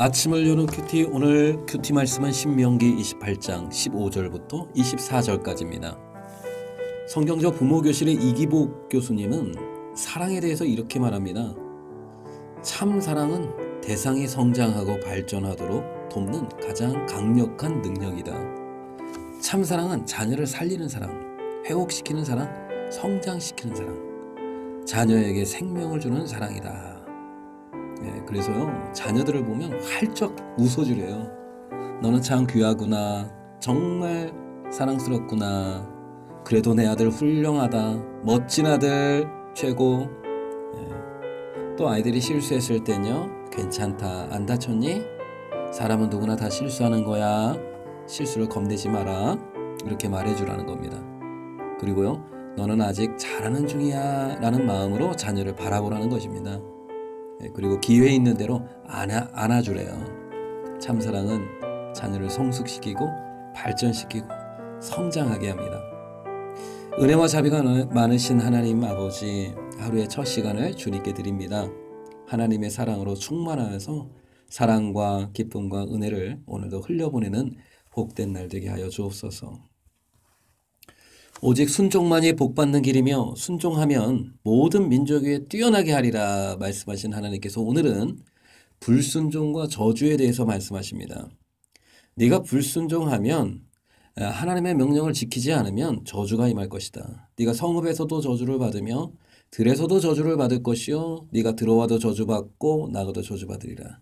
아침을 여는 큐티, 오늘 큐티 말씀은 신명기 28장 15절부터 24절까지입니다. 성경적 부모교실의 이기복 교수님은 사랑에 대해서 이렇게 말합니다. 참 사랑은 대상이 성장하고 발전하도록 돕는 가장 강력한 능력이다. 참 사랑은 자녀를 살리는 사랑, 회복시키는 사랑, 성장시키는 사랑, 자녀에게 생명을 주는 사랑이다. 그래서요, 자녀들을 보면 활짝 웃어주래요. 너는 참 귀하구나. 정말 사랑스럽구나. 그래도 내 아들 훌륭하다. 멋진 아들 최고. 또 아이들이 실수했을 땐요, 괜찮다. 안 다쳤니? 사람은 누구나 다 실수하는 거야. 실수를 겁내지 마라. 이렇게 말해주라는 겁니다. 그리고요, 너는 아직 잘하는 중이야 라는 마음으로 자녀를 바라보라는 것입니다. 그리고 기회 있는 대로 안아주래요. 참사랑은 자녀를 성숙시키고 발전시키고 성장하게 합니다. 은혜와 자비가 많으신 하나님 아버지, 하루의 첫 시간을 주님께 드립니다. 하나님의 사랑으로 충만하여서 사랑과 기쁨과 은혜를 오늘도 흘려보내는 복된 날 되게 하여 주옵소서. 오직 순종만이 복받는 길이며 순종하면 모든 민족 위에 뛰어나게 하리라 말씀하신 하나님께서 오늘은 불순종과 저주에 대해서 말씀하십니다. 네가 불순종하면 하나님의 명령을 지키지 않으면 저주가 임할 것이다. 네가 성읍에서도 저주를 받으며 들에서도 저주를 받을 것이요 네가 들어와도 저주받고 나가도 저주받으리라.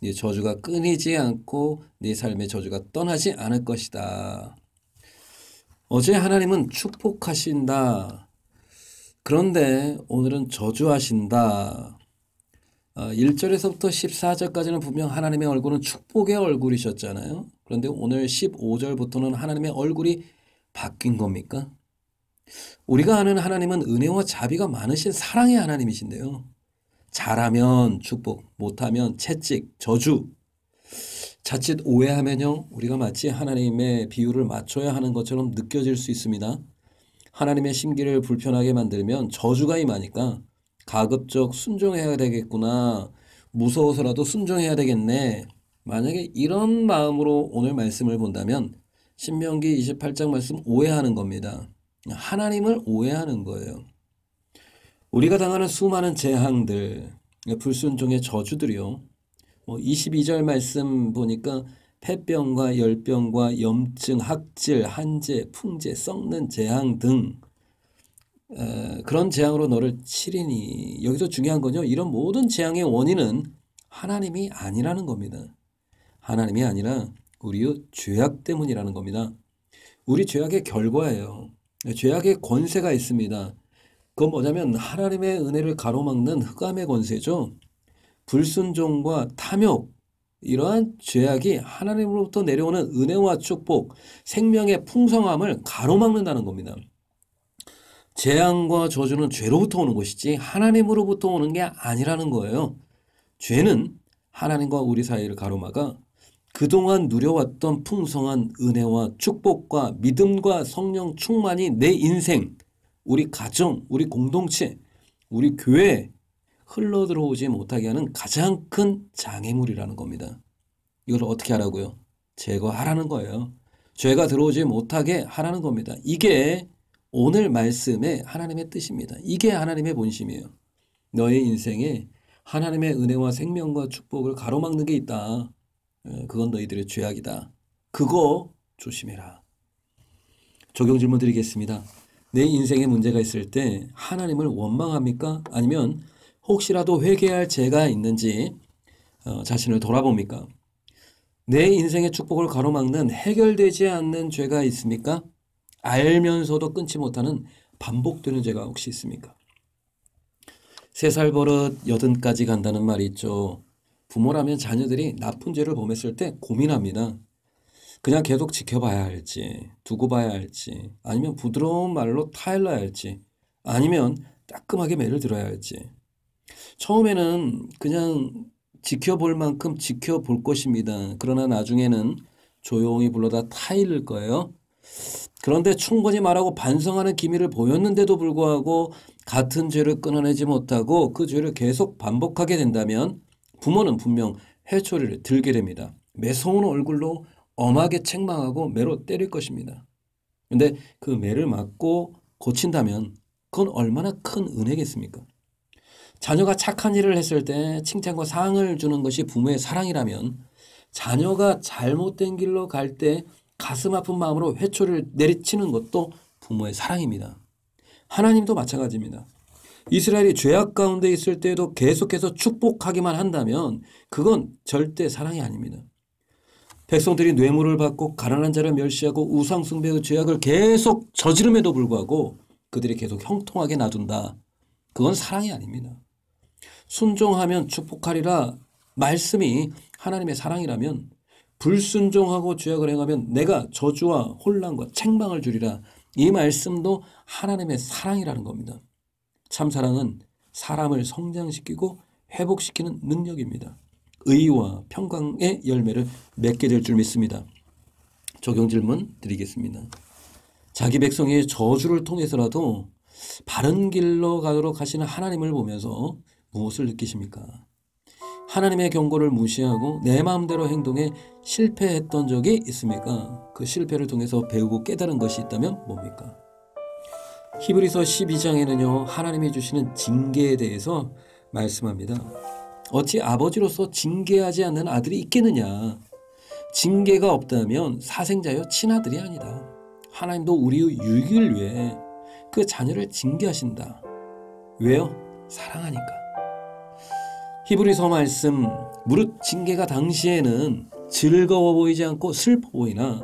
네 저주가 끊이지 않고 네 삶의 저주가 떠나지 않을 것이다. 어제 하나님은 축복하신다. 그런데 오늘은 저주하신다. 1절에서부터 14절까지는 분명 하나님의 얼굴은 축복의 얼굴이셨잖아요. 그런데 오늘 15절부터는 하나님의 얼굴이 바뀐 겁니까? 우리가 아는 하나님은 은혜와 자비가 많으신 사랑의 하나님이신데요. 잘하면 축복, 못하면 채찍, 저주. 자칫 오해하면요, 우리가 마치 하나님의 비유를 맞춰야 하는 것처럼 느껴질 수 있습니다. 하나님의 심기를 불편하게 만들면 저주가 임하니까 가급적 순종해야 되겠구나, 무서워서라도 순종해야 되겠네. 만약에 이런 마음으로 오늘 말씀을 본다면 신명기 28장 말씀 오해하는 겁니다. 하나님을 오해하는 거예요. 우리가 당하는 수많은 재앙들, 불순종의 저주들이요, 22절 말씀 보니까 폐병과 열병과 염증, 학질, 한재, 풍재, 썩는 재앙 등 그런 재앙으로 너를 치리니, 여기서 중요한 건요, 이런 모든 재앙의 원인은 하나님이 아니라는 겁니다. 하나님이 아니라 우리의 죄악 때문이라는 겁니다. 우리 죄악의 결과예요. 죄악의 권세가 있습니다. 그건 뭐냐면 하나님의 은혜를 가로막는 흑암의 권세죠. 불순종과 탐욕, 이러한 죄악이 하나님으로부터 내려오는 은혜와 축복, 생명의 풍성함을 가로막는다는 겁니다. 재앙과 저주는 죄로부터 오는 것이지 하나님으로부터 오는 게 아니라는 거예요. 죄는 하나님과 우리 사이를 가로막아 그동안 누려왔던 풍성한 은혜와 축복과 믿음과 성령 충만이 내 인생, 우리 가정, 우리 공동체, 우리 교회 흘러들어오지 못하게 하는 가장 큰 장애물이라는 겁니다. 이걸 어떻게 하라고요? 제거하라는 거예요. 죄가 들어오지 못하게 하라는 겁니다. 이게 오늘 말씀의 하나님의 뜻입니다. 이게 하나님의 본심이에요. 너의 인생에 하나님의 은혜와 생명과 축복을 가로막는 게 있다. 그건 너희들의 죄악이다. 그거 조심해라. 적용 질문 드리겠습니다. 내 인생에 문제가 있을 때 하나님을 원망합니까? 아니면 혹시라도 회개할 죄가 있는지 자신을 돌아봅니까? 내 인생의 축복을 가로막는 해결되지 않는 죄가 있습니까? 알면서도 끊지 못하는 반복되는 죄가 혹시 있습니까? 3살 버릇 80까지 간다는 말이 있죠. 부모라면 자녀들이 나쁜 죄를 범했을 때 고민합니다. 그냥 계속 지켜봐야 할지, 두고 봐야 할지, 아니면 부드러운 말로 타일러야 할지, 아니면 따끔하게 매를 들어야 할지. 처음에는 그냥 지켜볼 만큼 지켜볼 것입니다. 그러나 나중에는 조용히 불러다 타일을 거예요. 그런데 충분히 말하고 반성하는 기미를 보였는데도 불구하고 같은 죄를 끊어내지 못하고 그 죄를 계속 반복하게 된다면 부모는 분명 회초리를 들게 됩니다. 매서운 얼굴로 엄하게 책망하고 매로 때릴 것입니다. 근데 그 매를 맞고 고친다면 그건 얼마나 큰 은혜겠습니까? 자녀가 착한 일을 했을 때 칭찬과 상을 주는 것이 부모의 사랑이라면 자녀가 잘못된 길로 갈 때 가슴 아픈 마음으로 회초리를 내리치는 것도 부모의 사랑입니다. 하나님도 마찬가지입니다. 이스라엘이 죄악 가운데 있을 때에도 계속해서 축복하기만 한다면 그건 절대 사랑이 아닙니다. 백성들이 뇌물을 받고 가난한 자를 멸시하고 우상 숭배의 죄악을 계속 저지름에도 불구하고 그들이 계속 형통하게 놔둔다. 그건 사랑이 아닙니다. 순종하면 축복하리라 말씀이 하나님의 사랑이라면 불순종하고 죄악을 행하면 내가 저주와 혼란과 책망을 주리라. 이 말씀도 하나님의 사랑이라는 겁니다. 참 사랑은 사람을 성장시키고 회복시키는 능력입니다. 의와 평강의 열매를 맺게 될 줄 믿습니다. 적용 질문 드리겠습니다. 자기 백성의 저주를 통해서라도 바른 길로 가도록 하시는 하나님을 보면서 무엇을 느끼십니까? 하나님의 경고를 무시하고 내 마음대로 행동에 실패했던 적이 있습니까? 그 실패를 통해서 배우고 깨달은 것이 있다면 뭡니까? 히브리서 12장에는요, 하나님이 주시는 징계에 대해서 말씀합니다. 어찌 아버지로서 징계하지 않는 아들이 있겠느냐? 징계가 없다면 사생자여 친아들이 아니다. 하나님도 우리의 유익을 위해 그 자녀를 징계하신다. 왜요? 사랑하니까. 히브리서 말씀, 무릇 징계가 당시에는 즐거워 보이지 않고 슬퍼 보이나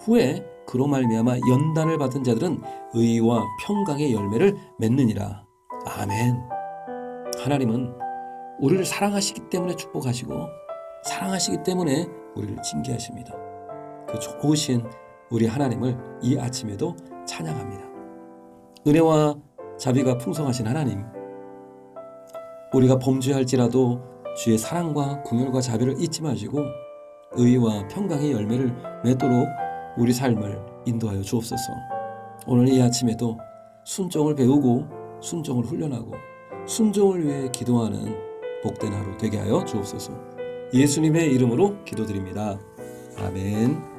후에 그로 말미암아 연단을 받은 자들은 의와 평강의 열매를 맺느니라. 아멘. 하나님은 우리를 사랑하시기 때문에 축복하시고 사랑하시기 때문에 우리를 징계하십니다. 그 좋으신 우리 하나님을 이 아침에도 찬양합니다. 은혜와 자비가 풍성하신 하나님, 우리가 범죄할지라도 주의 사랑과 긍휼과 자비를 잊지 마시고 의와 평강의 열매를 맺도록 우리 삶을 인도하여 주옵소서. 오늘 이 아침에도 순종을 배우고 순종을 훈련하고 순종을 위해 기도하는 복된 하루 되게 하여 주옵소서. 예수님의 이름으로 기도드립니다. 아멘.